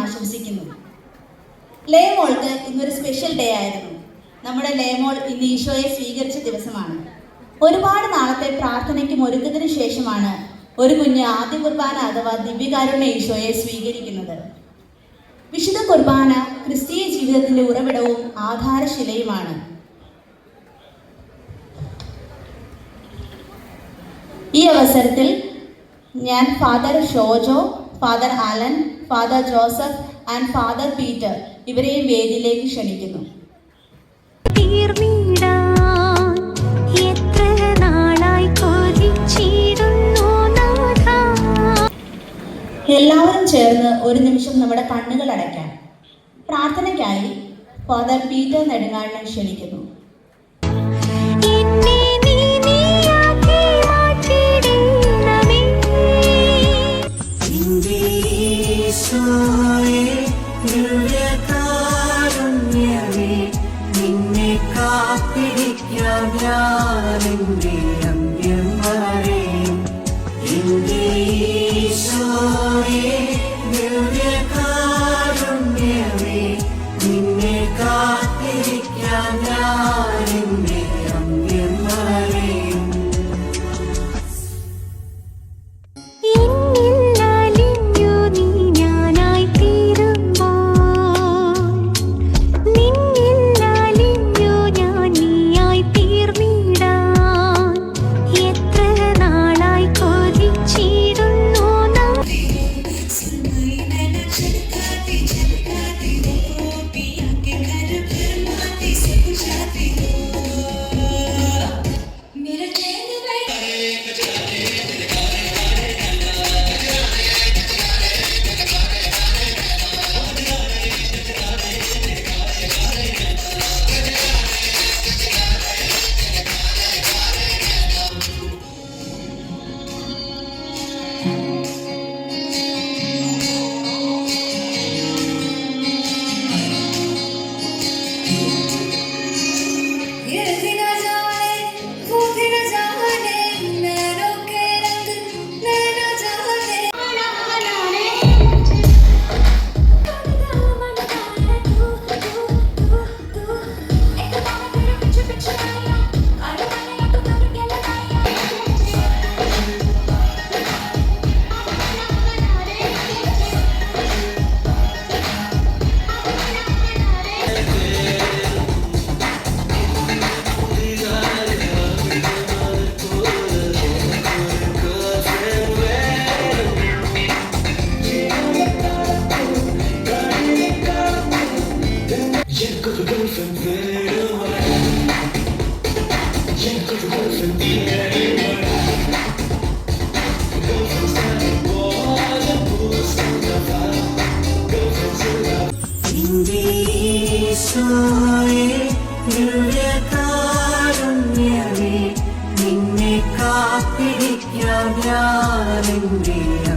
ആശംസിക്കുന്നു. ലേമോൾക്ക് ഇന്നൊരു special day ആയിരുന്നു. നമ്മുടെ ലേമോൾ ഇന്ന് ഈശോയെ സ്വീകരിച്ച ദിവസമാണ്. ഒരുപാട് നാളത്തെ പ്രാർത്ഥനയ്ക്കും ഒരുക്കത്തിനു ശേഷമാണ് ഒരു കുഞ്ഞ് ആദ്യ കുർബാന അഥവാ ദിവ്യകാരുണ്യ ഈശോയെ സ്വീകരിക്കുന്നത്. വിശുദ്ധ കുർബാന ക്രിസ്തീയ ജീവിതത്തിന്റെ ഉറവിടവും ആധാരശിലയുമാണ്. ഈ അവസരത്തിൽ ഞാൻ father Shojo, father Alan, father Joseph and father Peter ഇവരെയും വേദിയിലേക്ക് ക്ഷണിക്കുന്നു. എല്ലാവരും ചേർന്ന് ഒരു നിമിഷം നമ്മുടെ കണ്ണുകൾ അടയ്ക്കാം. പ്രാർത്ഥനയ്ക്കായി ഫാദർ പീറ്റർ നെടുങ്ങാടിനെ ക്ഷണിക്കുന്നു. നിന്നെ കാത്തിരിക്കാം ഞാൻ